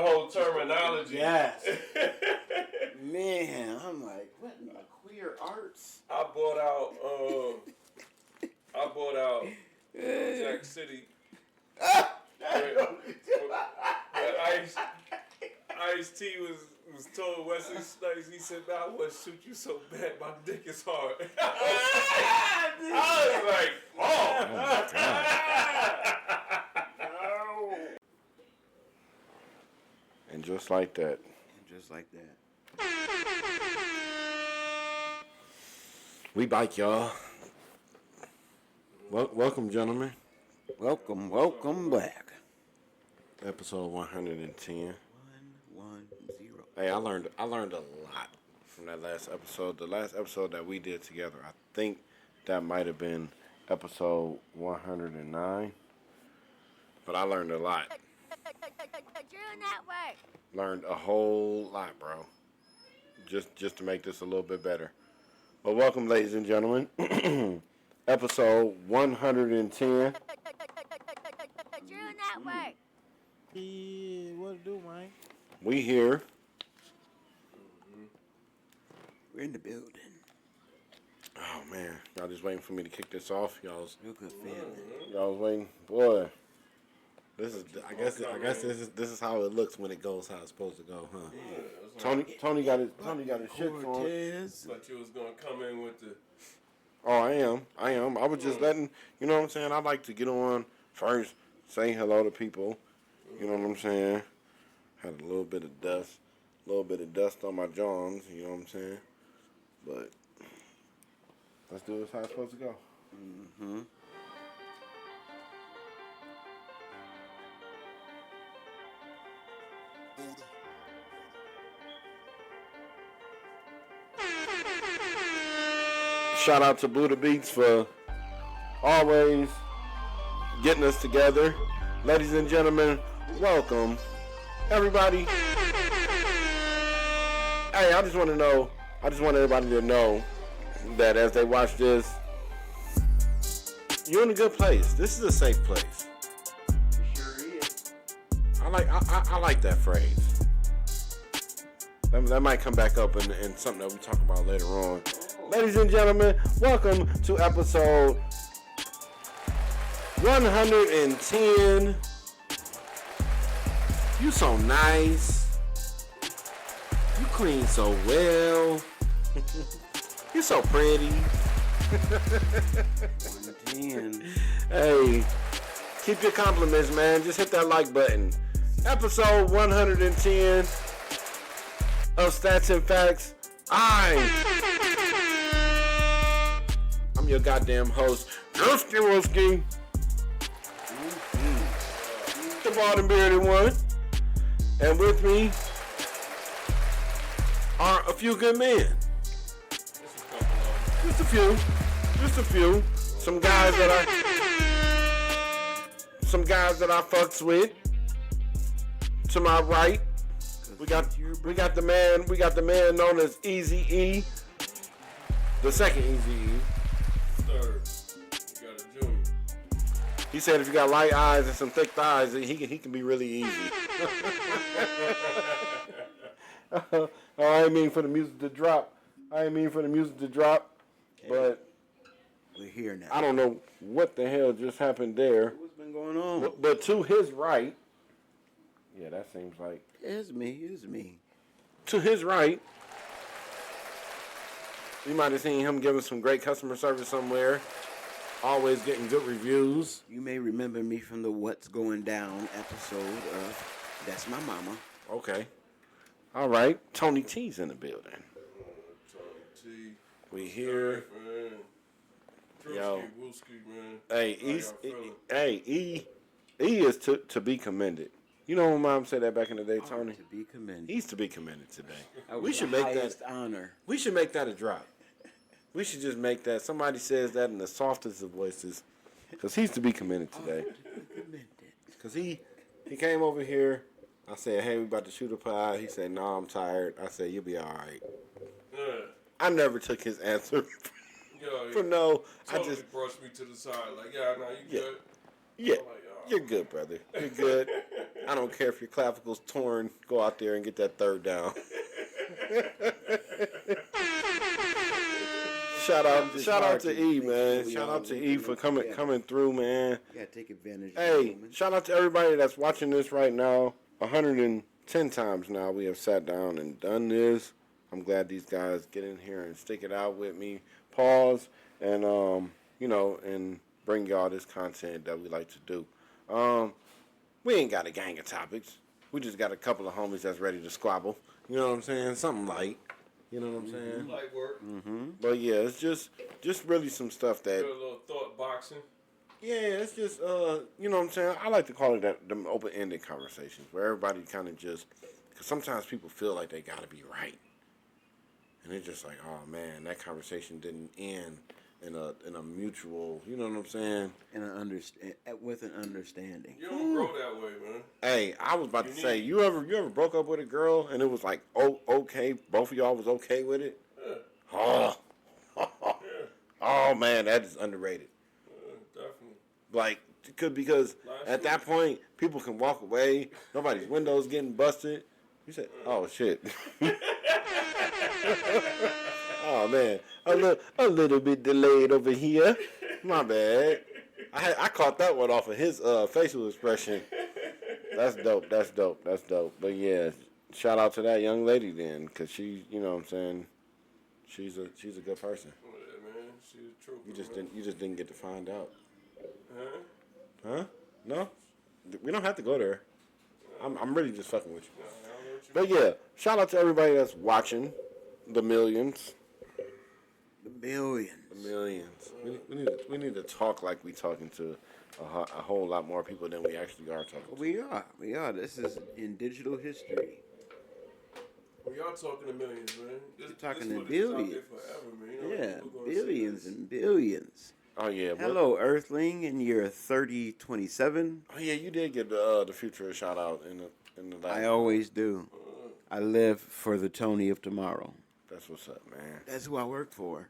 the whole terminology. Yes. Man, I'm like, what in the queer arts? I bought out Jack City. Ice-T was told Wesley Snipes, he said, man, I want to shoot you so bad, my dick is hard. I was like, oh my God. And just like that. We bike, y'all. Welcome, gentlemen. Welcome back. Episode 110. 110. Hey, I learned a lot from that last episode. The last episode that we did together, I think that might have been episode 109. But I learned a lot. Learned a whole lot, bro. Just to make this a little bit better. Well, welcome, ladies and gentlemen. Episode 110. Yeah, what to do, man? We here. We're in the building. Oh man, y'all just waiting for me to kick this off. Real good feeling. Y'all was waiting, boy. This is, I guess this is how it looks when it goes how it's supposed to go, huh? Yeah, Tony got his shit on. Thought you was gonna come in with the. Oh, I am. I was just letting, you know what I'm saying? I like to get on first, say hello to people. You know what I'm saying? Had a little bit of dust on my johns. You know what I'm saying? But let's do this how it's supposed to go. Mm-hmm. Shout out to Buddha Beats for always getting us together. Ladies and gentlemen, welcome. Everybody. Hey, I just want everybody to know that as they watch this, you're in a good place. This is a safe place. It sure is. I like that phrase. That might come back up in something that we talk about later on. Ladies and gentlemen, welcome to episode 110. You so nice. You clean so well. You so pretty. 110. Hey, keep your compliments, man. Just hit that like button. Episode 110 of Stats and Facts. I'm your goddamn host, Justy Wilski. The bald and bearded one. And with me are a few good men. Just a few. Some guys that I fucks with. To my right, we got the man known as Easy E. The second Easy E. Third, you got a junior. He said if you got light eyes and some thick thighs, he can be really easy. I ain't mean for the music to drop. But We're here now. I don't know what the hell just happened there. What's been going on? But to his right, yeah, that seems like. It's me. To his right, you might have seen him giving some great customer service somewhere. Always getting good reviews. You may remember me from the What's Going Down episode of That's My Mama. Okay. All right. Tony T's in the building. Tony T. We here. Man. Yo. Wilski, man. Hey, E is to be commended. You know when Mom said that back in the day, Tony? To be commended. He's to be commended today. We should make that honor. We should make that a drop. We should just make that. Somebody says that in the softest of voices. Because he's to be commended today. Because he came over here. I said, hey, we about to shoot a pie. He said, no, I'm tired. I said, you'll be all right. I never took his answer for no. Totally brushed me to the side. Like, yeah, no, you good. Yeah, you're good, brother. You're good. I don't care if your clavicle's torn. Go out there and get that third down. Shout out to E, man. Shout out to E for coming through, man. You gotta take advantage. Hey, shout out to everybody that's watching this right now. 110 times now we have sat down and done this. I'm glad these guys get in here and stick it out with me. Pause and and bring y'all this content that we like to do. We ain't got a gang of topics. We just got a couple of homies that's ready to squabble. You know what I'm saying? Something light. You know what I'm saying? Light work. But yeah, it's just really some stuff that. Do a little thought boxing. Yeah, it's just you know what I'm saying. I like to call it them open-ended conversations where everybody kind of just, because sometimes people feel like they gotta be right, and it's just like, oh man, that conversation didn't end in a mutual. You know what I'm saying? With an understanding. You don't grow that way, man. Hey, I was about to say, you ever broke up with a girl and it was like, okay, both of y'all was okay with it? Yeah. Oh man, that is underrated. Definitely. Like, because at that point, people can walk away. Nobody's windows getting busted. You said, oh shit. Oh man, a little bit delayed over here. My bad. I caught that one off of his facial expression. That's dope. But yeah, shout out to that young lady then, cause she, you know what I'm saying, she's a good person. Yeah, man, she's a trooper. You just didn't get to find out. Huh? No, we don't have to go there. I'm really just fucking with you. No, I don't know what you But yeah, shout out to everybody that's watching, the millions. Billions. The millions. We need to talk like we talking to a whole lot more people than we actually are talking to. We are. This is in digital history. We are talking to millions, man. You're talking this to footage is out billions. there forever, man. You know, Yeah, people gonna see billions this. and billions. Oh yeah. Hello, Earthling, in year 3027. Oh yeah, you did get the future a shout out in the last. I always do. I live for the Tony of tomorrow. That's what's up, man. That's who I work for.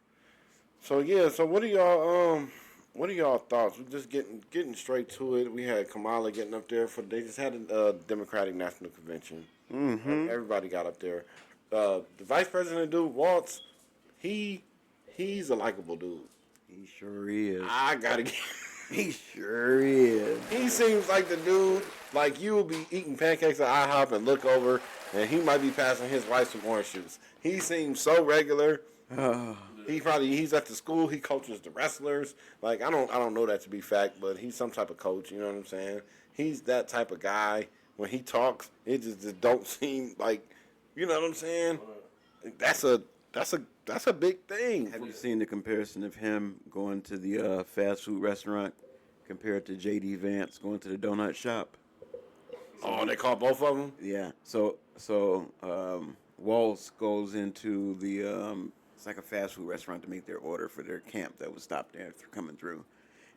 So yeah, so what are y'all thoughts? We're just getting straight to it. We had Kamala getting up there they just had a Democratic National Convention. Mm-hmm. Everybody got up there. The Vice President dude, Waltz, he's a likable dude. He sure is. I gotta get. He sure is. He seems like the dude, like you will be eating pancakes at IHOP and look over, and he might be passing his wife some orange juice. He seems so regular. He's at the school. He coaches the wrestlers. Like I don't know that to be fact, but he's some type of coach. You know what I'm saying? He's that type of guy. When he talks, it just don't seem like, you know what I'm saying? That's a big thing. Have you seen the comparison of him going to the fast food restaurant compared to J.D. Vance going to the donut shop? Oh, they call both of them? Yeah. So Waltz goes into the it's like a fast food restaurant to make their order for their camp that was stopped there coming through.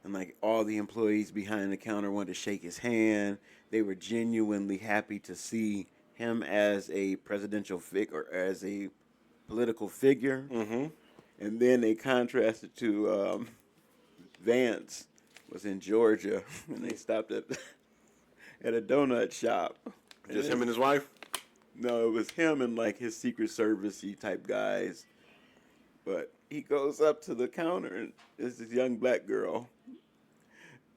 And like all the employees behind the counter wanted to shake his hand. They were genuinely happy to see him as a presidential figure, or as a political figure. Mm-hmm. And then they contrasted to Vance was in Georgia and they stopped at a donut shop. Just him and his wife? No, it was him and like his Secret Service-y type guys. But he goes up to the counter and there's this young black girl.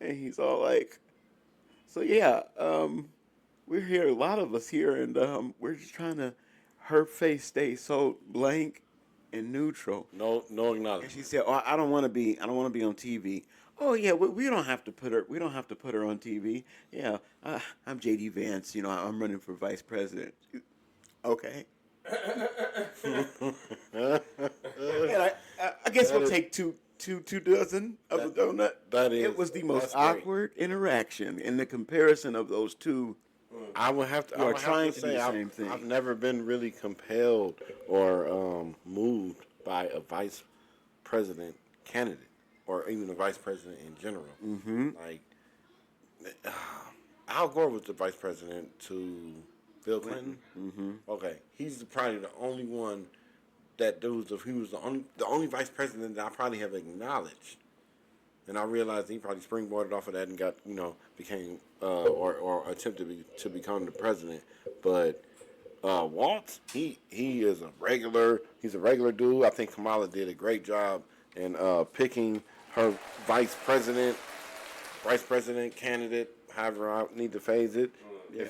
And he's all like, so yeah, we're here, a lot of us here, and we're just trying to, her face stays so blank and neutral. No acknowledgement. And she said, "Oh, I don't want to be on TV." Oh yeah, we don't have to put her on TV. Yeah, I'm JD Vance. You know, I'm running for vice president. Okay. And I guess we'll take two dozen of the donut. It was the most awkward interaction in the comparison of those two. I would have to. I would have to say I've never been really compelled or moved by a vice president candidate or even a vice president in general. Mm-hmm. Like Al Gore was the vice president to Bill Clinton. Mm-hmm. Okay, he's probably the only one that he was the only vice president that I probably have acknowledged and I realized he probably springboarded off of that and got became or attempted to become the president. But Waltz, he is a regular. He's a regular dude. I think Kamala did a great job in picking her vice president candidate. However, I need to phase it. Yeah.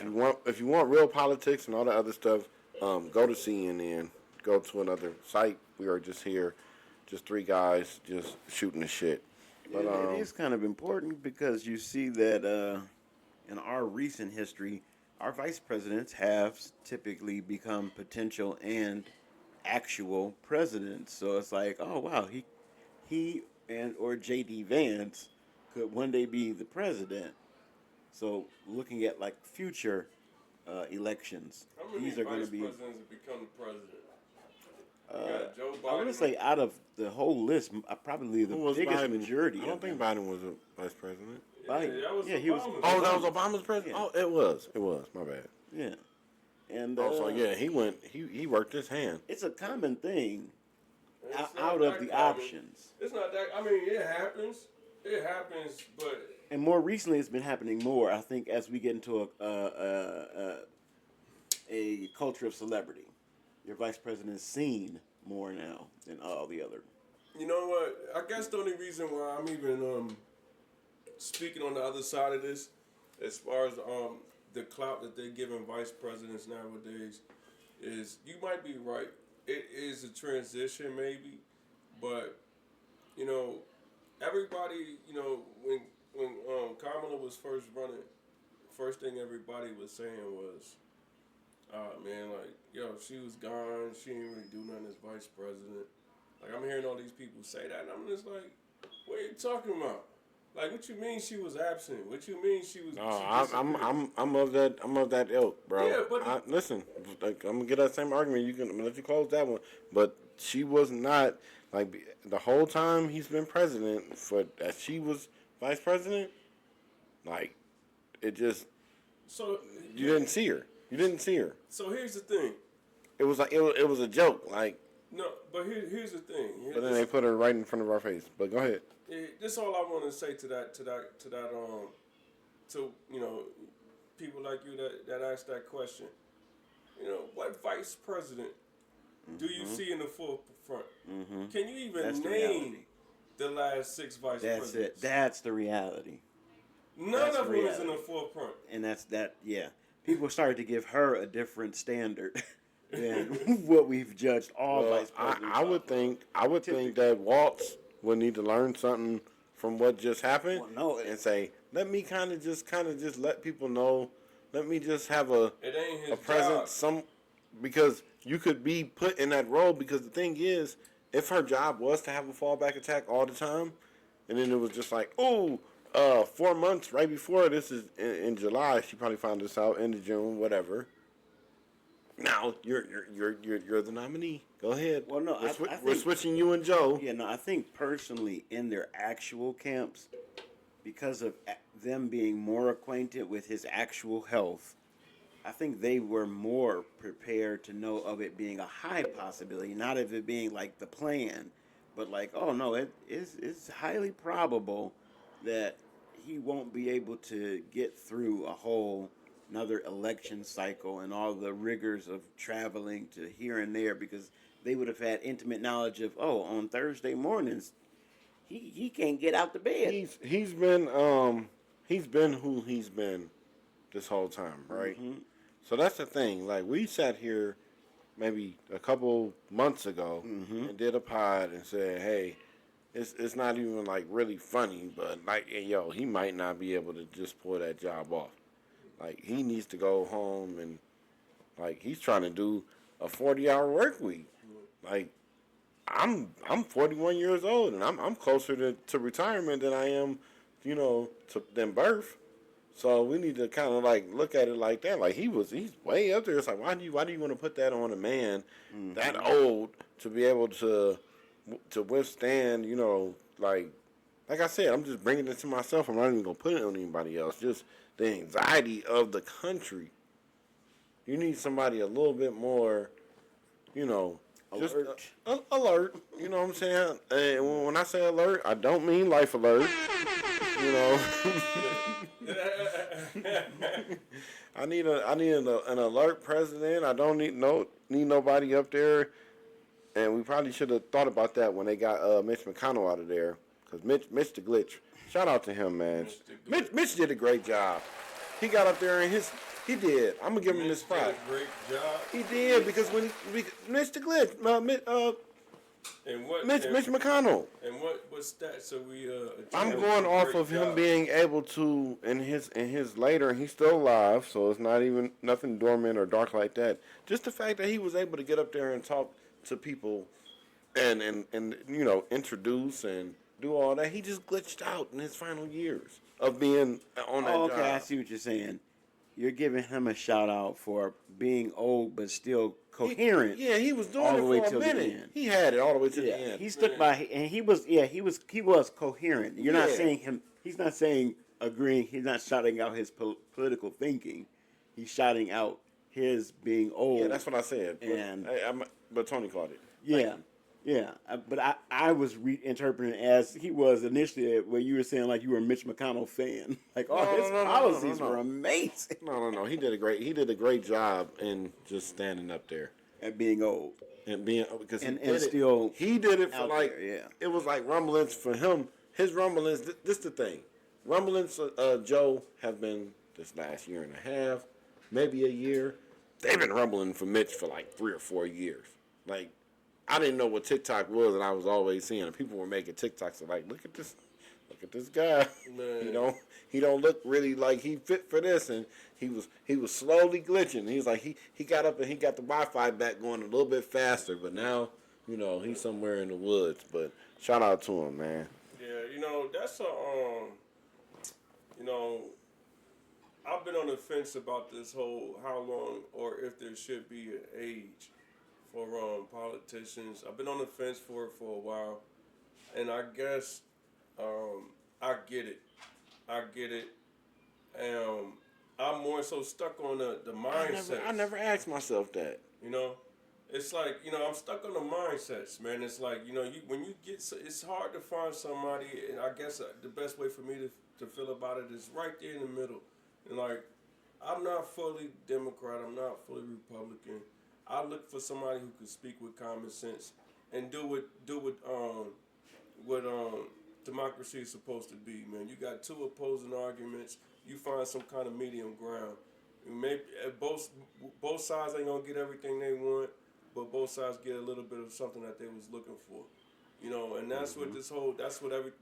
If you want real politics and all the other stuff, go to CNN. Go to another site. We are just here, just three guys just shooting the shit. But it is kind of important because you see that in our recent history, our vice presidents have typically become potential and actual presidents. So it's like, oh wow, he and or J.D. Vance could one day be the president. So looking at like future elections, How many these are going to vice be. presidents have become the president? You got Joe Biden. I would say out of the whole list, probably the who was biggest Biden? majority. I don't think Biden was a vice president. Biden. That was Yeah, he was. Obama's. Oh, that was Obama's president. Yeah. Oh, it was. It was. My bad. Yeah, and So yeah, he went. He worked his hand. it's a common thing It's not out that of the common. options. It's not that. I mean, it happens. It happens, but And more recently, it's been happening more. I think as we get into a culture of celebrity, your vice president is seen more now than all the other. you know what? I guess the only reason why I'm even speaking on the other side of this, as far as the clout that they're giving vice presidents nowadays, is you might be right. It is a transition, maybe, but everybody, when Kamala was first running, first thing everybody was saying was, man, like, yo, she was gone. She didn't really do nothing as vice president. Like, I'm hearing all these people say that, and I'm just like, what are you talking about? Like, what you mean she was absent? What you mean she was? I'm of that ilk, bro. Yeah, but listen, like, I'm gonna get that same argument. I'm gonna let you close that one, but she was not like the whole time he's been president. For that she was vice president, like it just so you didn't see her. You didn't see her. So here's the thing. It was like it was a joke, like. No, but here's the thing. But then they put her right in front of our face. But go ahead. This is all I want to say to people like you that ask that question. What vice president do you see in the forefront? Mm-hmm. Can you even That's the name reality. the last 6 vice That's presidents? it. That's the reality. None of them is in the forefront. And that's that. Yeah, people started to give her a different standard than what we've judged all vice presidents. I would think that Waltz would need to learn something from what just happened and say, let me kind of just let people know. Let me just have a presence. Because you could be put in that role. Because the thing is, if her job was to have a fallback attack all the time, and then it was just like, 4 months right before this is in July, she probably found this out end of June, whatever. Now you're the nominee. Go ahead. Well, no, we're switching you and Joe. Yeah, no, I think personally in their actual camps, because of them being more acquainted with his actual health, I think they were more prepared to know of it being a high possibility, not of it being like the plan, but like, oh no, it's highly probable that he won't be able to get through a whole another election cycle and all the rigors of traveling to here and there, because they would have had intimate knowledge of, on Thursday mornings he can't get out the bed. He's been who he's been this whole time, right? Mm-hmm. So that's the thing. Like, we sat here maybe a couple months ago and did a pod and said, hey, it's not even like really funny, but like, yo, he might not be able to just pull that job off. Like, he needs to go home and, like, he's trying to do a 40-hour work week. Like, I'm 41 years old, and I'm closer to retirement than I am, than birth. So we need to kind of, like, look at it like that. Like, he's way up there. It's like, why do you want to put that on a man that old to be able to withstand, like I said, I'm just bringing it to myself. I'm not even going to put it on anybody else. Just the anxiety of the country. You need somebody a little bit more, Just Alert. alert. You know what I'm saying? And when I say alert, I don't mean life alert. You know, I need an alert president. I don't need nobody up there. And we probably should have thought about that when they got Mitch McConnell out of there, because Mitch the Glitch. Shout out to him, man. Mitch did a great job. He got up there and he did. I'm gonna give him this Mitch did props. a great job. He did because when Mitch the Glitch, And what Mitch McConnell. And what stats are we? I'm achieving going for off great of him job? being able to in his later, and he's still alive, so it's not even nothing dormant or dark like that. Just the fact that he was able to get up there and talk to people, and introduce and do all that. He just glitched out in his final years of being on that job. Okay, I see what you're saying. You're giving him a shout out for being old but still coherent. He was doing all it the way for a till the minute. end. He had it all the way to the Yeah, end. he stuck by, and he was coherent. You're not Yeah. saying him. He's not saying agreeing. He's not shouting out his political thinking. He's shouting out his being old. Yeah, that's what I said. And But Tony caught it. yeah. But I was reinterpreting it as he was initially where you were saying like you were a Mitch McConnell fan. Like, his policies were amazing. No. He did a great job in just standing up there At being old. and being because And he did still he did it for out like there, yeah. It was like rumblings for him. His rumblings. This the thing. Rumblings Joe have been this last year and a half, maybe a year. They've been rumbling for Mitch for like 3 or 4 years. Like, I didn't know what TikTok was, and I was always seeing it. People were making TikToks of like, look at this guy. Man. He don't look really like he fit for this, and he was slowly glitching. He was like he got up and he got the Wi-Fi back going a little bit faster, but now he's somewhere in the woods. But shout out to him, man. Yeah, that's I've been on the fence about this whole how long or if there should be an age for politicians. I've been on the fence for it for a while, and I guess I get it. I'm more so stuck on the mindset. I never asked myself that. It's like I'm stuck on the mindsets, man. It's like when you get it's hard to find somebody, and I guess the best way for me to feel about it is right there in the middle. And like, I'm not fully Democrat, I'm not fully Republican. I look for somebody who can speak with common sense and do what democracy is supposed to be, man. You got two opposing arguments. You find some kind of medium ground. Maybe both sides ain't gonna get everything they want, but both sides get a little bit of something that they was looking for. And that's what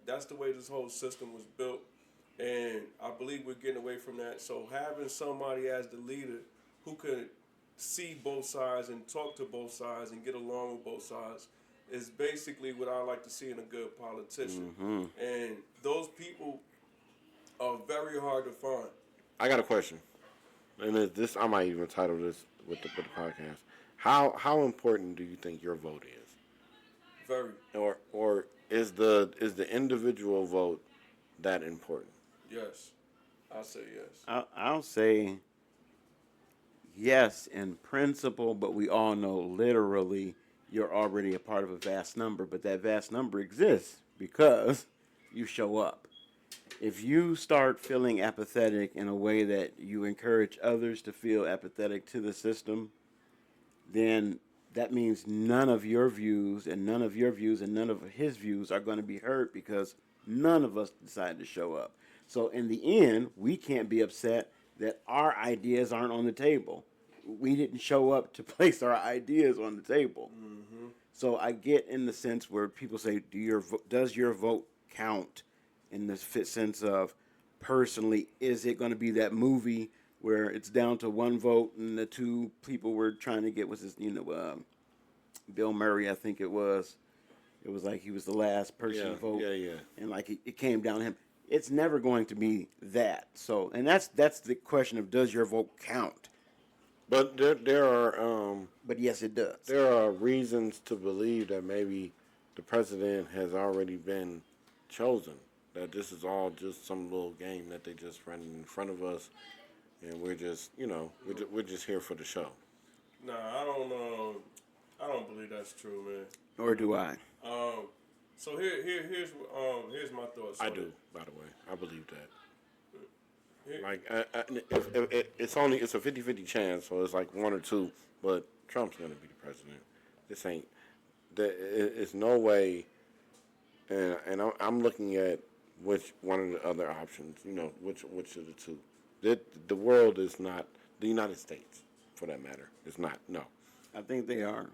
that's the way this whole system was built. And I believe we're getting away from that. So having somebody as the leader who could see both sides and talk to both sides and get along with both sides is basically what I like to see in a good politician. Mm-hmm. And those people are very hard to find. I got a question, and this I might even title this with the podcast. How important do you think your vote is? Very. Or is the individual vote that important? Yes. I'll say yes. I'll say yes in principle, but we all know literally you're already a part of a vast number, but that vast number exists because you show up. If you start feeling apathetic in a way that you encourage others to feel apathetic to the system, then that means none of your views and none of your views and none of his views are going to be heard because none of us decided to show up. So in the end, we can't be upset that our ideas aren't on the table. We didn't show up to place our ideas on the table. Mm-hmm. So I get in the sense where people say, does your vote count? In the sense of, personally, is it going to be that movie where it's down to one vote and the two people were trying to get Bill Murray, I think it was. It was like he was the last person to vote. Yeah. And like it came down to him. It's never going to be that. So, and that's the question of, does your vote count? But there are. But yes, it does. There are reasons to believe that maybe the president has already been chosen. That this is all just some little game that they just run in front of us, and we're just, we're just here for the show. Nah, I don't don't believe that's true, man. Or do I? So here's my thoughts. I on do, it. by the way. I believe that. Here- Like, it's a 50-50 chance, so it's like 1 or 2. But Trump's gonna be the president. This ain't. It's no way. And I'm looking at which one of the other options. You know, which of the two. The world is not the United States, for that matter. It's not. No. I think they are.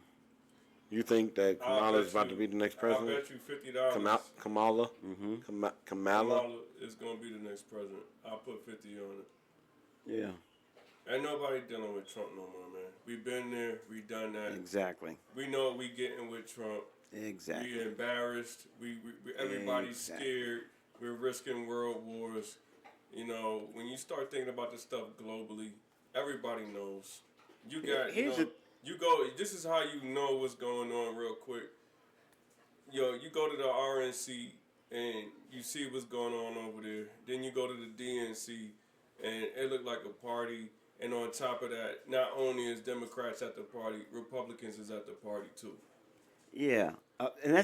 You think that Kamala is about to be the next I president? bet you $50. Kamala. Mm-hmm. Kamala. Kamala is gonna be the next president. I'll put 50 on it. Yeah. Ain't nobody dealing with Trump no more, man. We've been there. We done that. Exactly. We know what we getting with Trump. Exactly. We embarrassed. We everybody's Exactly. scared. We're risking world wars. You know, when you start thinking about this stuff globally, everybody knows. You got Here's you go. This is how you know what's going on real quick. You go to the RNC and you see what's going on over there. Then you go to the DNC and it looked like a party. And on top of that, not only is Democrats at the party, Republicans is at the party too. Yeah, and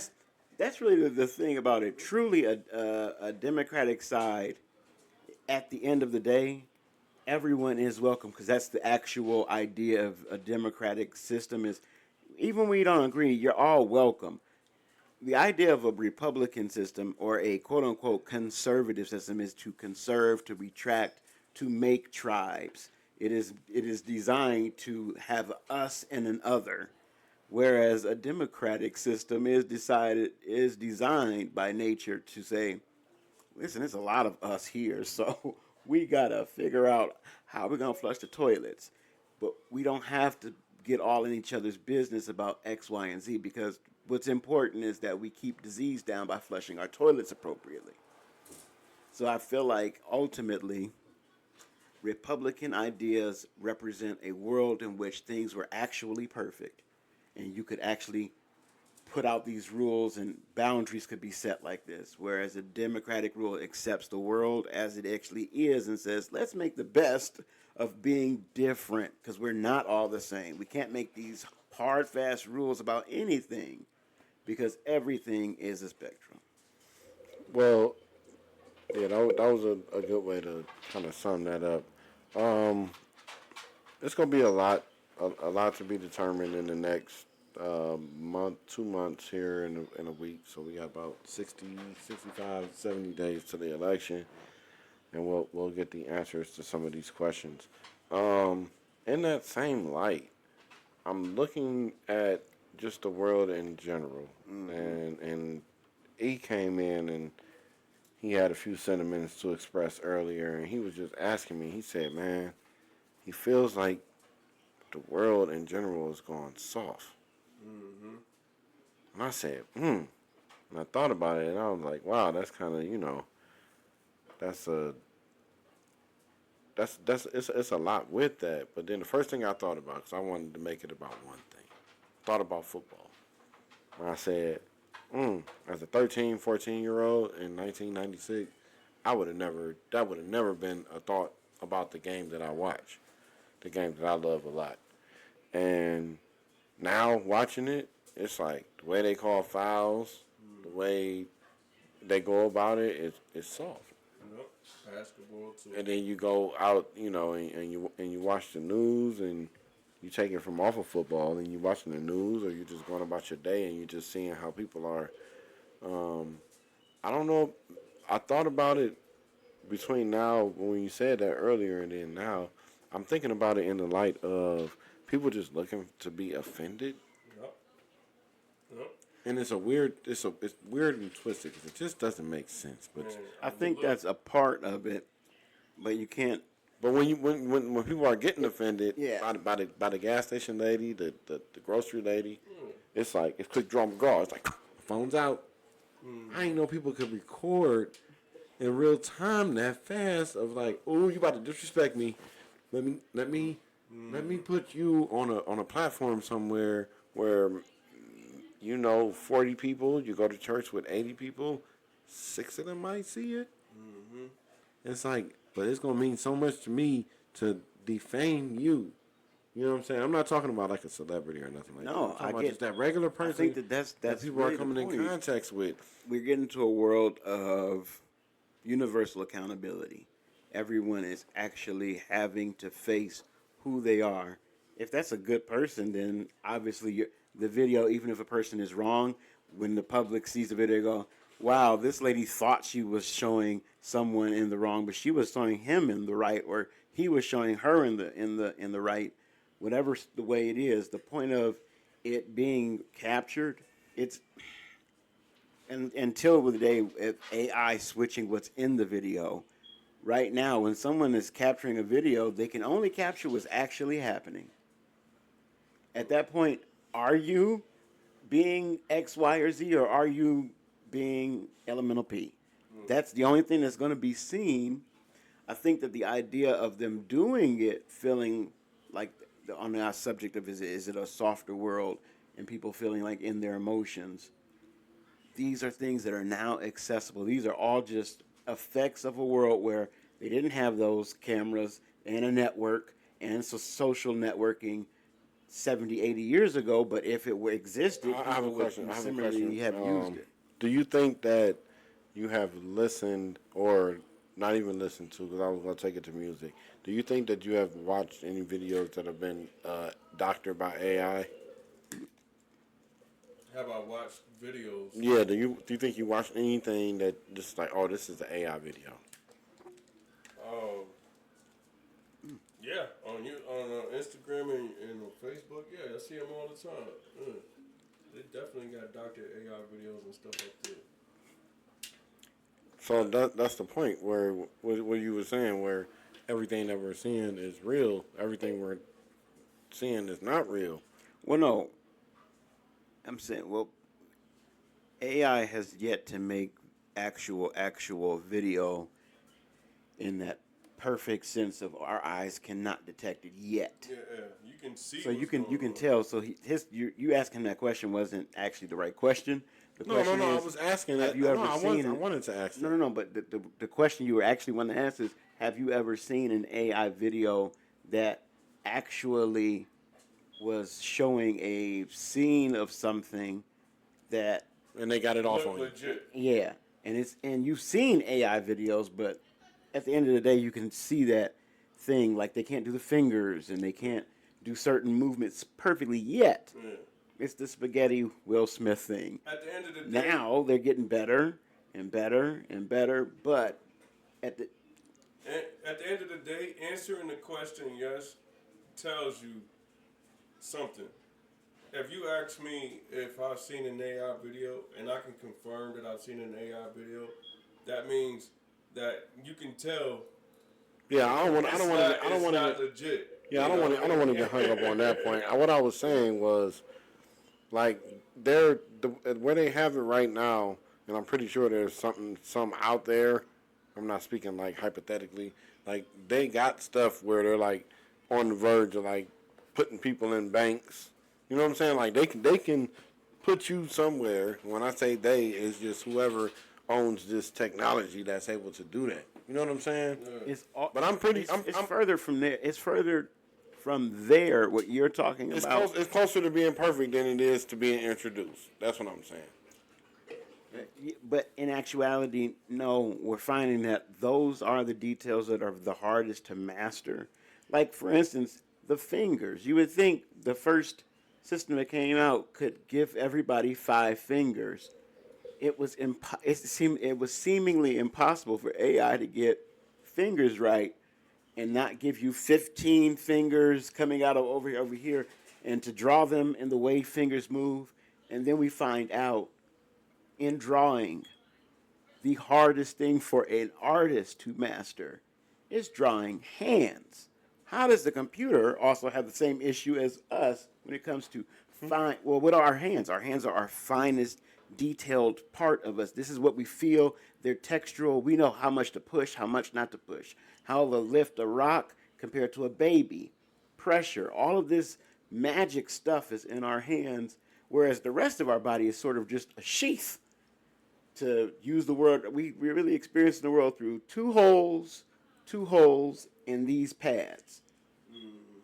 that's really the thing about it. Truly, a Democratic side. At the end of the day, everyone is welcome because that's the actual idea of a democratic system. Is even when you don't agree, you're all welcome. The idea of a Republican system or a quote unquote conservative system is to conserve, to retract, to make tribes. It is designed to have us and an other. Whereas a democratic system is designed by nature to say, listen, there's a lot of us here, so we gotta figure out how we're gonna flush the toilets. But we don't have to get all in each other's business about X, Y, and Z because what's important is that we keep disease down by flushing our toilets appropriately. So I feel like ultimately, Republican ideas represent a world in which things were actually perfect, and you could actually put out these rules and boundaries could be set like this. Whereas a democratic rule accepts the world as it actually is and says, let's make the best of being different because we're not all the same. We can't make these hard, fast rules about anything because everything is a spectrum. Well, yeah, that was a good way to kind of sum that up. It's gonna be a lot to be determined in the next month, 2 months here in a week. So we got about 60, 65, 70 days to the election, and we'll get the answers to some of these questions. In that same light, I'm looking at just the world in general, and he came in and he had a few sentiments to express earlier, and he was just asking me. He said, "Man, he feels like the world in general is going soft." Mm-hmm. And I said, And I thought about it, and I was like, wow, that's kind of, that's a, it's a lot with that. But then the first thing I thought about, because I wanted to make it about one thing, thought about football. And I said, as a 13, 14-year-old in 1996, that would have never been a thought about the game that I watch, the game that I love a lot. And now watching it, it's like the way they call fouls, the way they go about it, it's soft. Yep. Basketball too. And then you go out, and you watch the news, and you take it from off of football, and you watching the news, or you're just going about your day, and you're just seeing how people are. I don't know. I thought about it between now when you said that earlier, and then now, I'm thinking about it in the light of people just looking to be offended. Yep. Yep. And it's weird and twisted because it just doesn't make sense. But Man, I think that's a part of it, but you can't. but when people are getting offended Yeah. by the gas station lady, the grocery lady, it's like it's quick draw McGraw. It's like phones out. I didn't know people could record in real time that fast. Of like, oh, you about to disrespect me? Let me put you on a platform somewhere where 40 people, you go to church with 80 people, 6 of them might see it. It's like, but it's going to mean so much to me to defame you You know what I'm saying? I'm not talking about like a celebrity or nothing like that. I'm No, talking I about get just that regular person. I think that that's people really are coming the in point. contact with. We're getting to a world of universal accountability. Everyone is actually having to face who they are. If that's a good person, then obviously the video, even if a person is wrong, when the public sees the video, they go, "Wow, this lady thought she was showing someone in the wrong, but she was showing him in the right, or he was showing her in the right." Whatever the way it is, the point of it being captured, it's and until the day of AI switching what's in the video. Right now, when someone is capturing a video, they can only capture what's actually happening. At that point, are you being X, Y, or Z, or are you being elemental P? That's the only thing that's going to be seen. I think that the idea of them doing it, feeling like on our subject of is it a softer world, and people feeling like in their emotions, these are things that are now accessible. These are all just effects of a world where they didn't have those cameras and a network and social networking 70, 80 years ago, but if it existed, I have a people would question. I have a similarly question. have used it. Do you think that you have listened or not even listened to? Because I was going to take it to music. Do you think that you have watched any videos that have been doctored by AI? Have I watched videos? Yeah. Do you think you watched anything that just like, oh, this is an AI video? Um, yeah, on Instagram and on Facebook. Yeah, I see them all the time. They definitely got doctored AI videos and stuff like that. So that's the point where what you were saying, where everything that we're seeing is real. Everything we're seeing is not real. Well, no, I'm saying, well, AI has yet to make actual video in that perfect sense of our eyes cannot detect it yet. Yeah, yeah. You can see. So you what's can going on. tell. So you asking that question wasn't actually the right question. The No, question no. I is, was asking have that. you No, ever seen? I wanted to ask No, that. no, no. But the question you were actually wanting to ask is, have you ever seen an AI video that actually was showing a scene of something that, And they got it off Look on you. legit. yeah, and you've seen AI videos, but at the end of the day, you can see that thing, like they can't do the fingers and they can't do certain movements perfectly yet. Yeah. It's the spaghetti Will Smith thing. At the end of the day, Now they're getting better and better and better, but at the at the end of the day, answering the question yes tells you something. If you ask me if I've seen an AI video and I can confirm that I've seen an AI video, that means that you can tell Yeah, I don't want. it's not, it's to not get. legit. Yeah, I You don't know want. I what don't I want to mean? get hung up on that point. What I was saying was, like, where they have it right now, and I'm pretty sure there's some out there. I'm not speaking like hypothetically. Like they got stuff where they're like on the verge of like putting people in banks. You know what I'm saying? Like they can put you somewhere. When I say they, it's just whoever owns this technology that's able to do that. You know what I'm saying? it's all, But I'm pretty. it's I'm further from there. It's further from there. What you're talking it's about. close. It's closer to being perfect than it is to being introduced. That's what I'm saying. But in actuality, no, we're finding that those are the details that are the hardest to master. Like, for instance, the fingers. You would think the first system that came out could give everybody 5 fingers. It was seemingly impossible for AI to get fingers right and not give you 15 fingers coming out of over here and to draw them in the way fingers move. And then we find out in drawing, the hardest thing for an artist to master is drawing hands. How does the computer also have the same issue as us when it comes to fine? Well, what are our hands? Our hands are our finest, detailed part of us. This is what we feel. They're textural. We know how much to push, how much not to push, how to lift a rock compared to a baby, pressure. All of this magic stuff is in our hands, whereas the rest of our body is sort of just a sheath, to use the word we really experience in the world through two holes in these pads.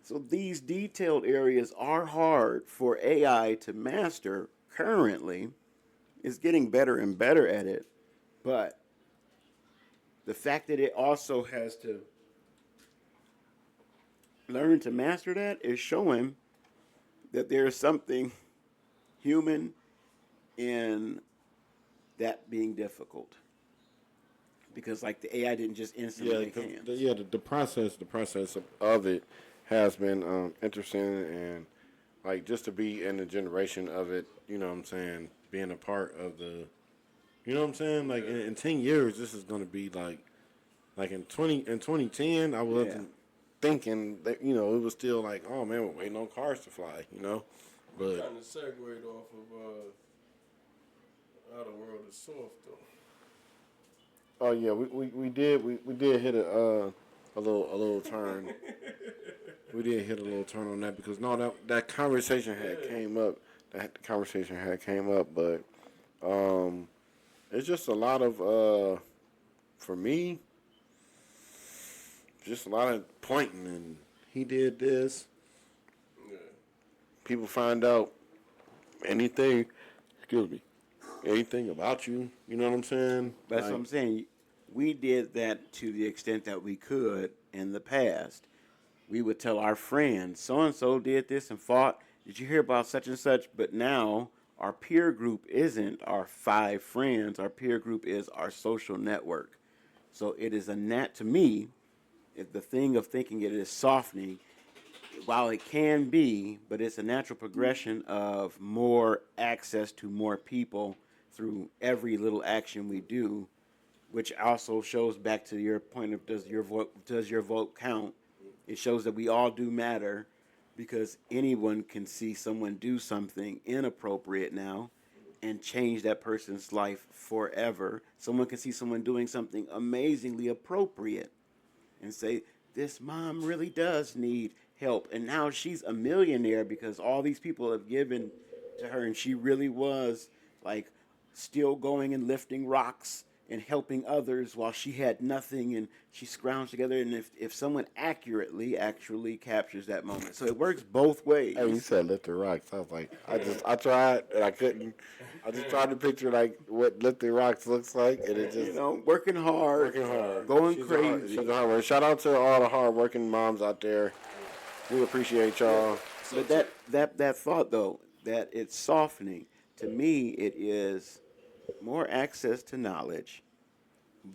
So these detailed areas are hard for AI to master currently. It's getting better and better at it. But the fact that it also has to learn to master that is showing that there is something human in that being difficult. Because like the AI didn't just instantly Yeah, make hands. the process of it has been interesting, and like just to be in the generation of it, you know what I'm saying, being a part of the, you know what I'm saying, like in 10 years, this is gonna be like in 2010, I Yeah. wasn't thinking that it was still like, oh man, we're waiting on cars to fly, We but kind of segued off of how the world is soft though. oh yeah, we did hit a little turn. We did hit a little turn on that because no, that conversation had Yeah. came up. That conversation had came up, but um, it's just a lot of for me, just a lot of pointing and he did this. Yeah. People find out anything. Excuse me. Anything about you. You know what I'm saying? That's what I'm saying. We did that to the extent that we could in the past. We would tell our friends, so and so did this and fought. Did you hear about such and such? But now our peer group isn't our 5 friends. Our peer group is our social network. So it is a nat to me. If the thing of thinking it is softening, while it can be, but it's a natural progression of more access to more people through every little action we do, which also shows back to your point of does your vote count? It shows that we all do matter because anyone can see someone do something inappropriate now and change that person's life forever. Someone can see someone doing something amazingly appropriate and say, this mom really does need help. And now she's a millionaire because all these people have given to her, and she really was like still going and lifting rocks and helping others while she had nothing and she scrounged together. And if someone accurately actually captures that moment, so it works both ways. Hey, you said lift the rocks. I was like, I tried and I couldn't. I just tried to picture like what lifting rocks looks like, and it just Working hard, working hard, going she's crazy. She's a hard worker. Shout out to all the hard working moms out there. We appreciate y'all. So But that thought though, that it's softening, to me it is more access to knowledge.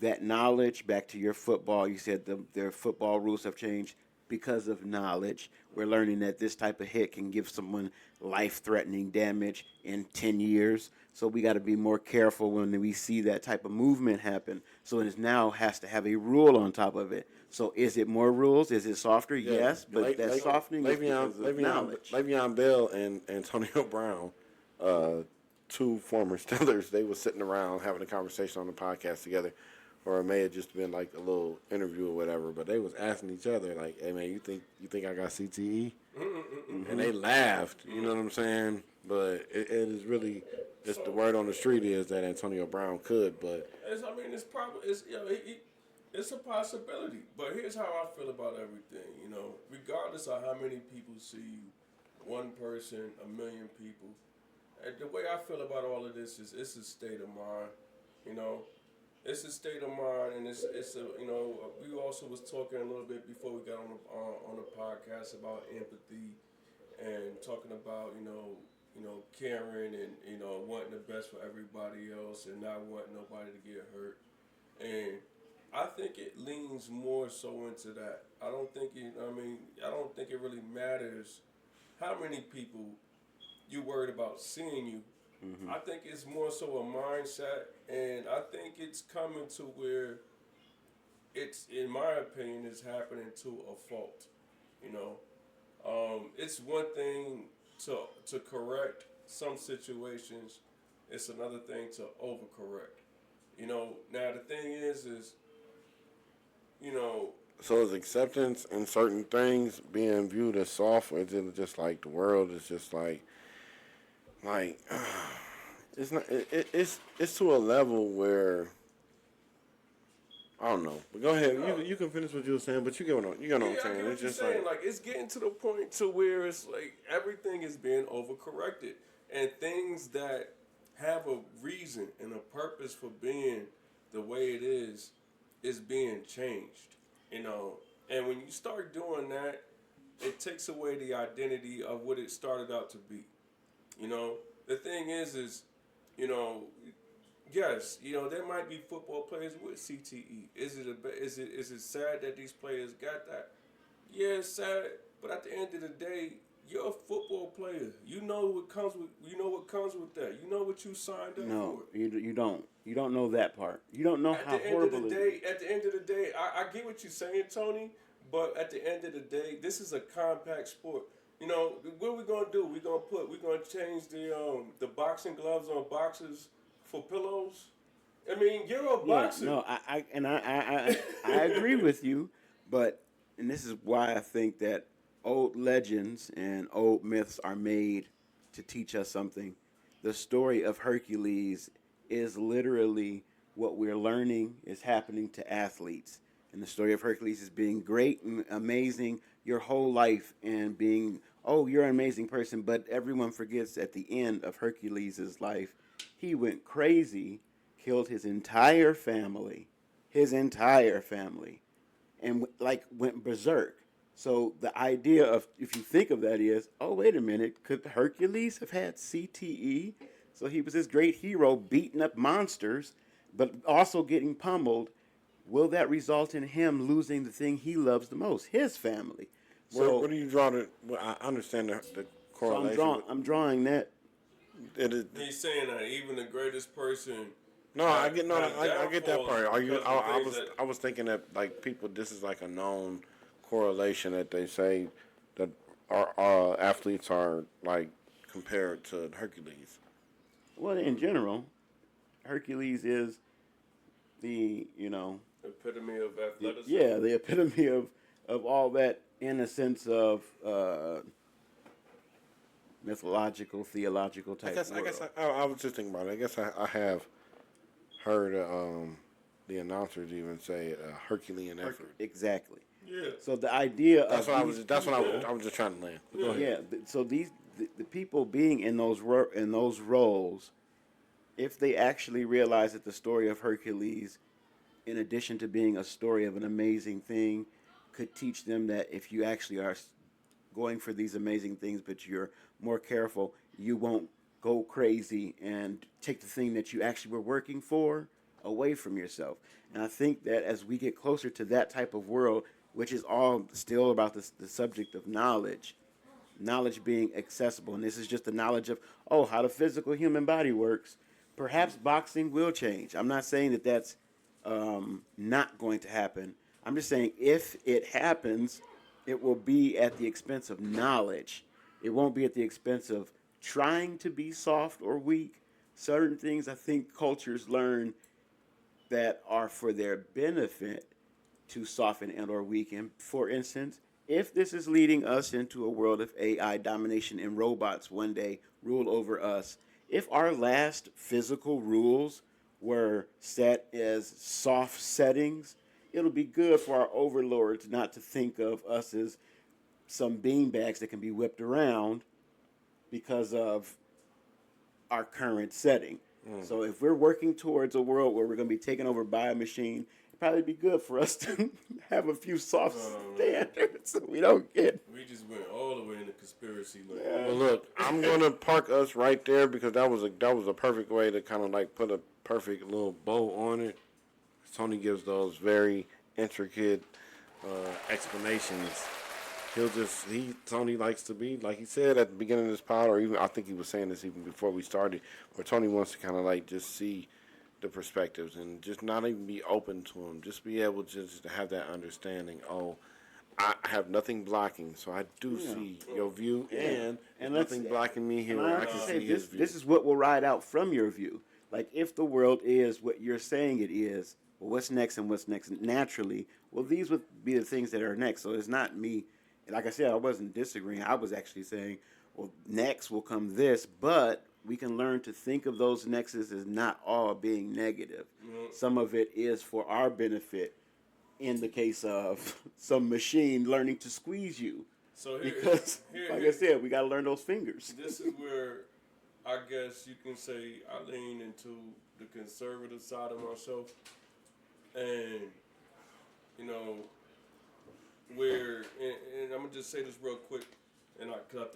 That knowledge, back to your football, you said their football rules have changed because of knowledge. We're learning that this type of hit can give someone life-threatening damage in 10 years. So we got to be more careful when we see that type of movement happen. So it now has to have a rule on top of it. So is it more rules? Is it softer? Yes, but that softening is because of knowledge. Le'Veon Bell and Antonio Brown, two former Steelers, they were sitting around having a conversation on the podcast together, or it may have just been like a little interview or whatever. But they was asking each other like, "Hey man, you think I got CTE?" And they laughed. You know what I'm saying? But it is really just the word on the street is that Antonio Brown could, but it's probably it's a possibility. But here's how I feel about everything. Regardless of how many people see you, one person, a million people. And the way I feel about all of this is it's a state of mind. You know, it's a state of mind, and it's a we also was talking a little bit before we got on the podcast about empathy and talking about caring and wanting the best for everybody else and not wanting nobody to get hurt. And I think it leans more so into that. I don't think I don't think it really matters how many people you worried about seeing you. Mm-hmm. I think it's more so a mindset, and I think it's coming to where it's, in my opinion, is happening to a fault. You know, it's one thing to correct some situations. It's another thing to overcorrect. Now the thing is so is acceptance in certain things being viewed as soft, or is it just like the world is just like it's not it's to a level where I don't know. But go ahead. You can finish what you were saying, but you get what I'm I get saying. what It's you're just saying. Like, it's getting to the point to where it's like everything is being overcorrected, and things that have a reason and a purpose for being the way it is being changed. You know, and when you start doing that, it takes away the identity of what it started out to be. You know, the thing is, you know, yes, you know there might be football players with CTE. Is it sad that these players got that? Yeah, it's sad, but at the end of the day, you're a football player. You know what comes with that. You know what you signed up No, for. you don't. You don't know that part. You don't know At how the end of the horrible it day, is. I get what you're saying, Tony. But at the end of the day, this is a compact sport. You know what are we gonna do? We're gonna change the boxing gloves on boxers for pillows. I mean, you're a Yeah, boxer. no, I agree with you, but and this is why I think that old legends and old myths are made to teach us something. The story of Hercules is literally what we're learning is happening to athletes. And the story of Hercules is being great and amazing your whole life and being, oh, you're an amazing person, but everyone forgets at the end of Hercules' life, he went crazy, killed his entire family, and like went berserk. So the idea of, if you think of that, is, oh, wait a minute, could Hercules have had CTE? So he was this great hero beating up monsters, but also getting pummeled. Will that result in him losing the thing he loves the most, his family? what So, do you draw the? Well, I understand the so correlation, but I'm drawing that. it is. He's saying that even the greatest person No, I get no, have I get that downfalls part. Are you? because of things that I was thinking that like people, this is like a known correlation that they say that our athletes are like compared to Hercules. Well, in general, Hercules is the, you know, epitome of athleticism. yeah, the epitome of all that in a sense of mythological, theological type I world. guess I was just thinking about it. I guess I have heard the announcers even say Herculean effort. Exactly. Yeah. So the idea That's of what I these was. That's what people, I was just trying to land. But go ahead. yeah. So the people being in those roles, if they actually realize that the story of Hercules, in addition to being a story of an amazing thing, could teach them that if you actually are going for these amazing things, but you're more careful, you won't go crazy and take the thing that you actually were working for away from yourself. And I think that as we get closer to that type of world, which is all still about the subject of knowledge being accessible, and this is just the knowledge of, oh, how the physical human body works, perhaps boxing will change. I'm not saying that that's not going to happen. I'm just saying if it happens, it will be at the expense of knowledge. It won't be at the expense of trying to be soft or weak. Certain things I think cultures learn that are for their benefit to soften and or weaken. For instance, if this is leading us into a world of AI domination and robots one day rule over us, if our last physical rules were set as soft settings, it'll be good for our overlords not to think of us as some beanbags that can be whipped around because of our current setting. So if we're working towards a world where we're going to be taken over by a machine, it'd probably be good for us to have a few soft standards so we don't get. We just went all the way into conspiracy land. Well, look, I'm gonna park us right there because that was a perfect way to kind of like put a perfect little bow on it. Tony gives those very intricate explanations. Tony likes to be like he said at the beginning of this pod, or even I think he was saying this even before we started, where Tony wants to kind of like just see the perspectives and just not even be open to them, just be able just to have that understanding. Oh, I have nothing blocking, so I do see your view, and And nothing blocking me here. And I Where I have can to say, see his view. this is what will ride out from your view. Like, if the world is what you're saying it is, well, what's next and what's next naturally? Well, these would be the things that are next. So it's not me. Like I said, I wasn't disagreeing. I was actually saying, well, next will come this, but we can learn to think of those nexus as not all being negative. Mhm. Some of it is for our benefit. In the case of some machine learning to squeeze you, So because like I said, we got to learn those fingers. this is where I guess you can say I lean into the conservative side of myself, and you know where, and I'm gonna just say this real quick, and cause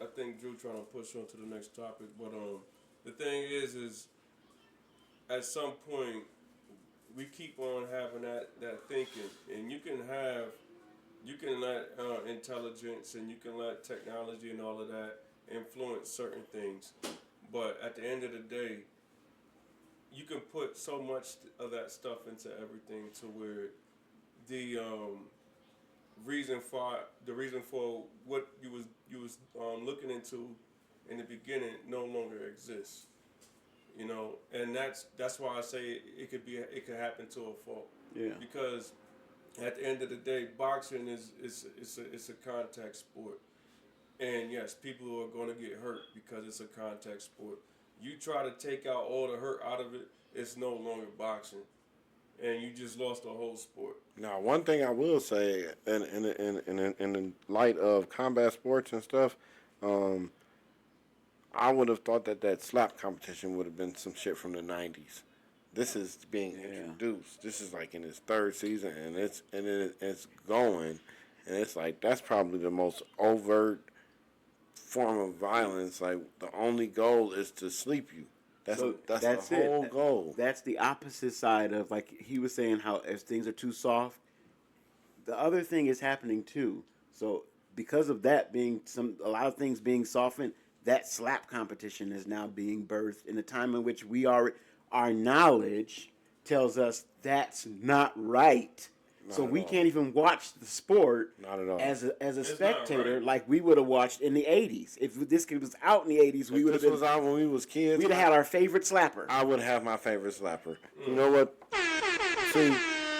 I think Drew trying to push on to the next topic, but the thing is at some point we keep on having that thinking, and you can let intelligence and you can let technology and all of that influence certain things, but at the end of the day, you can put so much of that stuff into everything to where the reason for what you was looking into in the beginning no longer exists. You know, and that's why I say it could happen to a fault. Yeah. Because at the end of the day, boxing is it's a contact sport, and yes, people are going to get hurt because it's a contact sport. You try to take out all the hurt out of it, it's no longer boxing, and you just lost the whole sport. Now, one thing I will say, in the light of combat sports and stuff, I would have thought that slap competition would have been some shit from the '90s. This is being introduced. This is like in its third season, and it's going, and it's like that's probably the most overt form of violence. Like the only goal is to sleep you. That's the whole goal. That's the opposite side of, like he was saying, how if things are too soft, the other thing is happening too. So because of that being a lot of things being softened, that slap competition is now being birthed in a time in which our knowledge tells us that's not right. So we can't even watch the sport as a spectator right. like we would have watched in the 80s. If this kid was out in the 80s, we would have been. This was out when we was kids. We'd have had our favorite slapper. I would have my favorite slapper. You know what? See,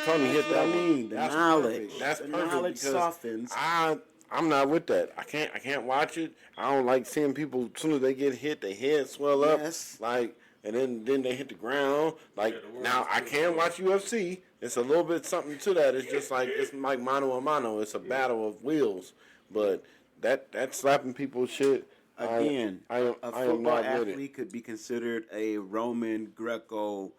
Tony hit that. I mean, That's knowledge. perfect. That's the perfect knowledge because softens. I'm not with that. I can't watch it. I don't like seeing people as soon as they get hit, their head swell up. Yes. Like, and then they hit the ground. Like now, I can watch UFC. It's a little bit something to that. It's just like it's like mano a mano. It's a battle of wills. But that slapping people shit. Again, a football athlete could be considered a Roman Greco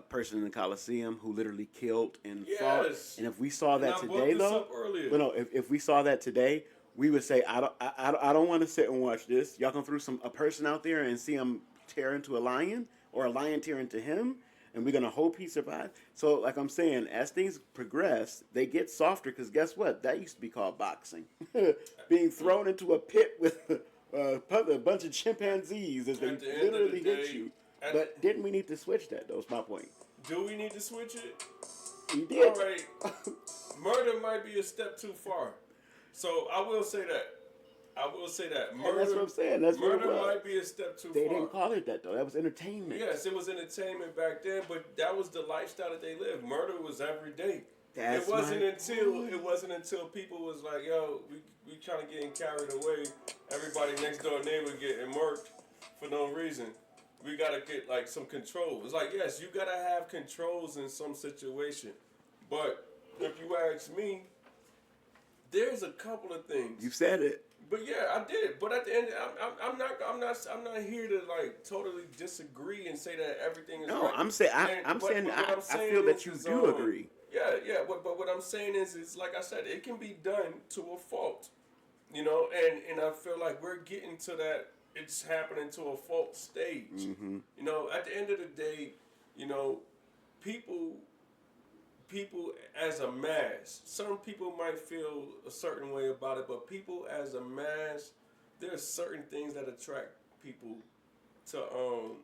person in the Coliseum who literally killed and fought. And if we saw that today, though, but no, if we saw that today, we would say, I don't want to sit and watch this. Y'all can throw a person out there and see him tear into a lion, or a lion tear into him, and we're gonna hope he survives. So, like I'm saying, as things progress, they get softer. Because guess what? That used to be called boxing. Being thrown into a pit with a bunch of chimpanzees as they literally hit you. But didn't we need to switch that? That was my point. Do we need to switch it? We did. All right. Murder might be a step too far. So I will say that. Murder, that's what I'm saying. That's murder what it was. might be a step too far. They didn't call it that, though. That was entertainment. Yes, it was entertainment back then, but that was the lifestyle that they lived. Murder was every day. It wasn't until people was like, yo, we trying to getting carried away. Everybody next door neighbor getting murked for no reason. We gotta get like some control. It's like, yes, you gotta have controls in some situation, but if you ask me, there's a couple of things. You said it. But yeah, I did. But at the end, I'm not here to like totally disagree and say that everything is. No, right. I'm saying I feel that you do agree. Yeah. But what I'm saying is like I said, it can be done to a fault, you know. And I feel like we're getting to that. It's happening to a fault stage. Mm-hmm. You know, at the end of the day, you know, people as a mass, some people might feel a certain way about it, but people as a mass, there's certain things that attract people to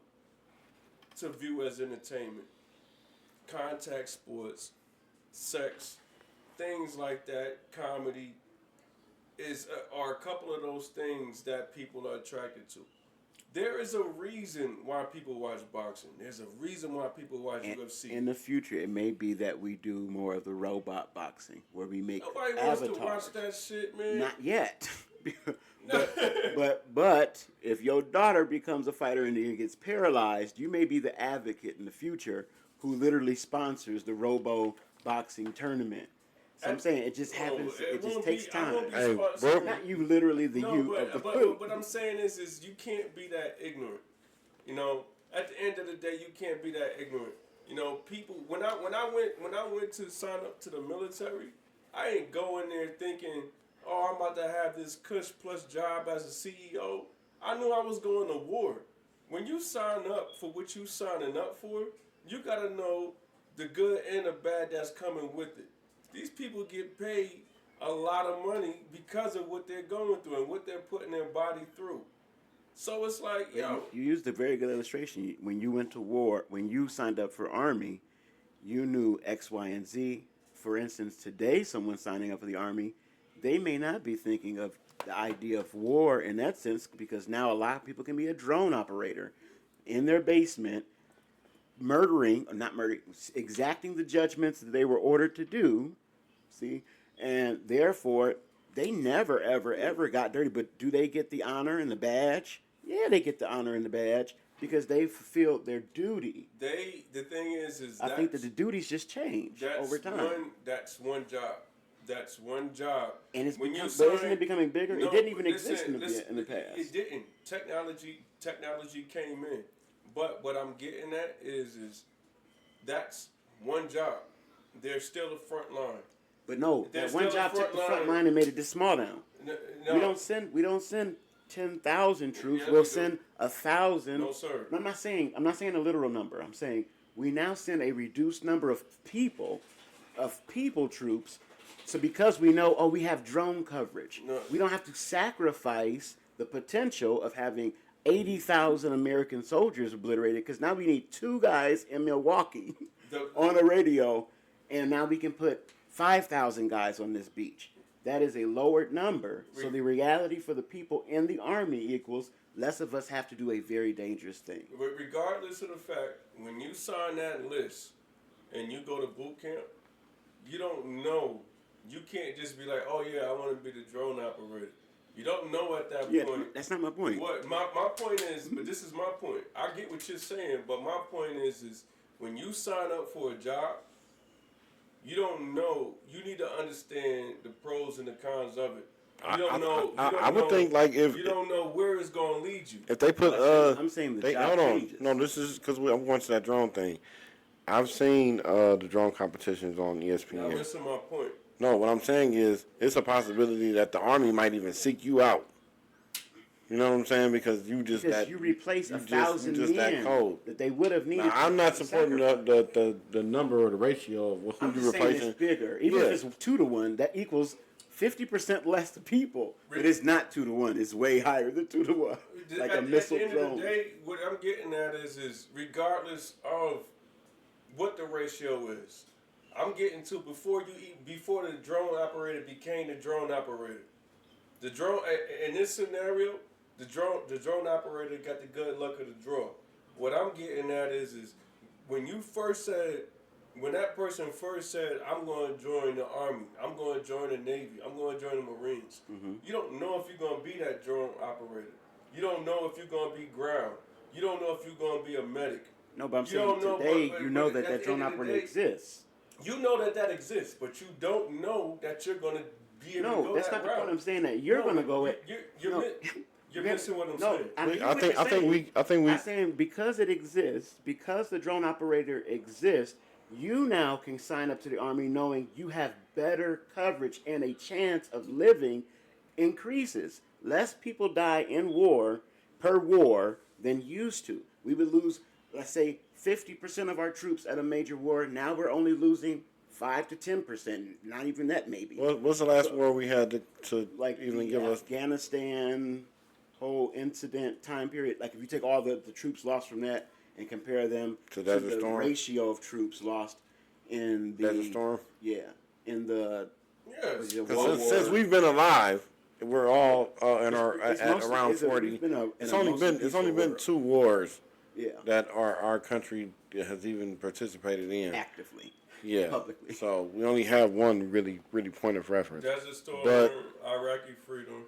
view as entertainment. Contact sports, sex, things like that, comedy are a couple of those things that people are attracted to. There is a reason why people watch boxing. There's a reason why people watch UFC. In the future, it may be that we do more of the robot boxing, where we make Nobody avatars. wants to watch that shit, man. Not yet. But if your daughter becomes a fighter and then gets paralyzed, you may be the advocate in the future who literally sponsors the robo boxing tournament. So I'm saying it just happens. It just takes time. Hey, Not you, literally the No, you but, of the but what I'm saying is you can't be that ignorant. You know, at the end of the day, you can't be that ignorant. You know, people. When I went to sign up to the military, I ain't go in there thinking, oh, I'm about to have this cush plus job as a CEO. I knew I was going to war. When you sign up for what you signing up for, you gotta know the good and the bad that's coming with it. These people get paid a lot of money because of what they're going through and what they're putting their body through. So it's like, yo, You used a very good illustration. When you went to war, when you signed up for Army, you knew X, Y, and Z. For instance, today, someone signing up for the Army, they may not be thinking of the idea of war in that sense because now a lot of people can be a drone operator in their basement, not murdering, exacting the judgments that they were ordered to do. See, and therefore they never, ever, ever got dirty. But do they get the honor and the badge? Yeah, they get the honor and the badge because they fulfilled their duty. the thing is I think that the duties just change over time. That's one job. That's one job. And it's when become, you but isn't it becoming bigger? No, it didn't even listen, exist in the past. It didn't. Technology came in. But what I'm getting at is that's one job. There's still a front line. But no, There's that one still a job took the front front line. line and made it this small now. No, We don't send 10,000 troops. Yeah, We'll we do. send 1,000. No, sir. I'm not saying a literal number. I'm saying we now send a reduced number of people troops. So because we know, we have drone coverage, No. we don't have to sacrifice the potential of having 80,000 American soldiers obliterated because now we need 2 guys in Milwaukee on a radio, and now we can put 5,000 guys on this beach. That is a lowered number. So the reality for the people in the Army equals less of us have to do a very dangerous thing. But regardless of the fact, when you sign that list and you go to boot camp, you don't know. You can't just be like, oh yeah, I want to be the drone operator. You don't know at that point. That's not my point. What my point is, but this is my point. I get what you're saying, but my point is when you sign up for a job, you don't know. You need to understand the pros and the cons of it. You don't know. I would think like if you don't know where it's going to lead you. If they put I'm saying the job hold on. changes. No, this is because I'm going to that drone thing. I've seen the drone competitions on ESPN. Now listen to my point. No, what I'm saying is it's a possibility that the Army might even seek you out. You know what I'm saying? Because you replace 1,000 men that cold. that they would have needed. Now, I'm not supporting the number or the ratio of who I'm you just saying replacing. it's bigger. Even if it's 2-to-1, that equals 50% less to people. But it's not 2-to-1. It's way higher than 2-to-1. Like a missile At the end drone. of the day, what I'm getting at is regardless of what the ratio is, I'm getting to before the drone operator became the drone operator. The drone in this scenario, the drone operator got the good luck of the draw. What I'm getting at is when that person first said, I'm going to join the Army, I'm going to join the Navy, I'm going to join the Marines. Mm-hmm. You don't know if you're going to be that drone operator. You don't know if you're going to be ground. You don't know if you're going to be a medic. No, but I'm saying today you know that drone operator exists. You know that exists, but you don't know that you're going to be able to go that route. No, that's not the point I'm saying that you're going to go at. You're missing what I'm saying. I think we. I'm saying because it exists, because the drone operator exists, you now can sign up to the Army knowing you have better coverage and a chance of living increases. Less people die in war per war than used to. We would lose, let's say, 50% of our troops at a major war. Now we're only losing 5 to 10%. Not even that, maybe. What's the last war we had to like even give us? Afghanistan whole incident time period. Like if you take all the troops lost from that and compare them to the ratio of troops lost in the Desert Storm. Yeah, in the Because since we've been alive, we're all at around 40. It's only been 2 wars. Yeah. That our country has even participated in actively. Yeah. Publicly. So we only have one really point of reference. Desert Storm, but Iraqi Freedom.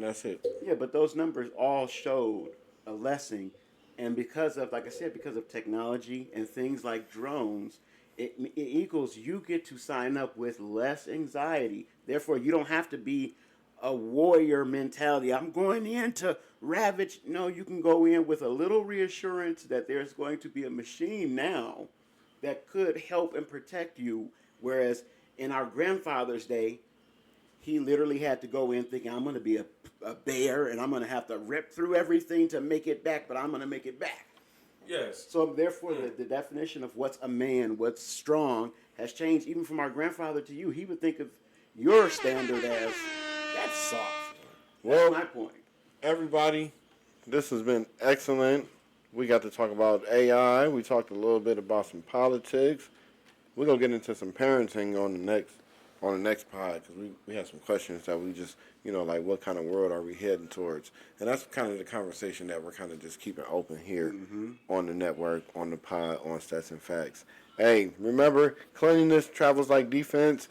and that's it. Yeah, but those numbers all showed a lessening, and because of, like I said, because of technology and things like drones, it equals you get to sign up with less anxiety. Therefore, you don't have to be a warrior mentality. I'm going in to ravage. No, you can go in with a little reassurance that there's going to be a machine now that could help and protect you. Whereas in our grandfather's day, he literally had to go in thinking, I'm going to be a bear and I'm going to have to rip through everything to make it back, but I'm going to make it back. Yes. So therefore, the definition of what's a man, what's strong, has changed even from our grandfather to you. He would think of your standard as, that's soft. That's my point. Everybody, this has been excellent. We got to talk about AI. We talked a little bit about some politics. We're going to get into some parenting on the next pod, because we have some questions that we just, like what kind of world are we heading towards? And that's kind of the conversation that we're kind of just keeping open here on the network, on the pod, on Stats and Facts. Hey, remember, cleanliness travels like defense.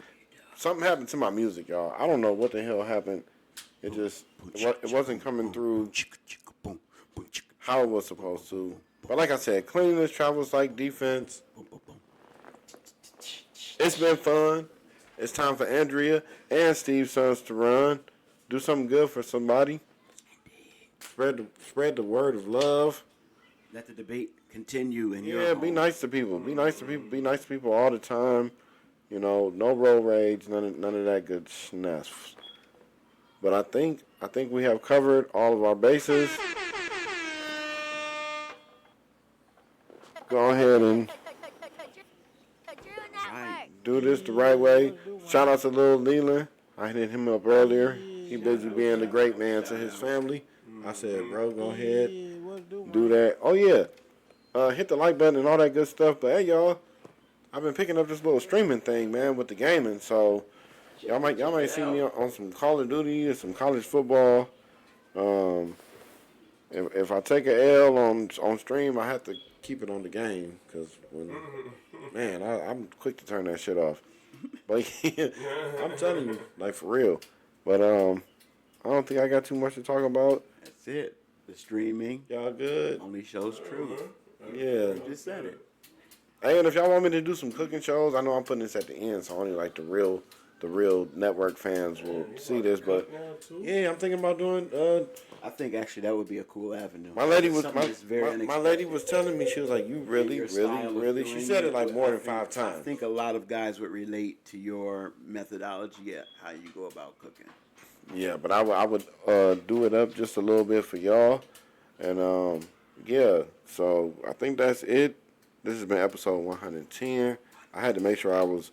Something happened to my music, y'all. I don't know what the hell happened. It wasn't coming through how it was supposed to. But like I said, cleanliness travels like defense. It's been fun. It's time for Andrea and Steve's sons to run. Do something good for somebody. Spread the word of love. Let the debate continue in your Yeah, home. be nice to people. Be nice to people. Be nice to people all the time. No road rage, none of that good snuff. But I think we have covered all of our bases. Go ahead and do this the right way. Shout out to Lil Leland. I hit him up earlier. He busy being the great man to his family. I said, bro, go ahead, do that. Oh yeah, hit the like button and all that good stuff. But hey, y'all, I've been picking up this little streaming thing, man, with the gaming. So y'all might see me on some Call of Duty or some college football. If I take an L on stream, I have to keep it on the game, because I'm quick to turn that shit off. But yeah, I'm telling you, like for real. But I don't think I got too much to talk about. That's it. The streaming Y'all good? only shows truth. Yeah. You just said it. Hey, and if y'all want me to do some cooking shows, I know I'm putting this at the end, so only like the real network fans will see this. But yeah, I'm thinking about doing. I think actually that would be a cool avenue. My lady My lady was telling me, she was like, "You really." She said it like more than 5 times. I think a lot of guys would relate to your methodology at how you go about cooking. Yeah, but I would do it up just a little bit for y'all, and yeah. So I think that's it. This has been episode 110. I had to make sure I was.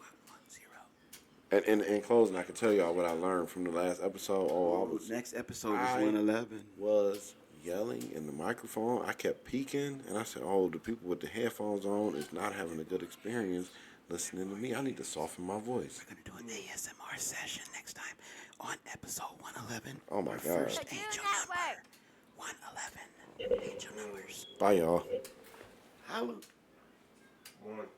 And in closing, I can tell y'all what I learned from the last episode. Next episode is 111. Was yelling in the microphone. I kept peeking, and I said, "Oh, the people with the headphones on is not having a good experience listening to me. I need to soften my voice." We're gonna do an ASMR session next time on episode 111. Oh my Our God! First angel number 111. Angel numbers. Bye, y'all. Holla. One.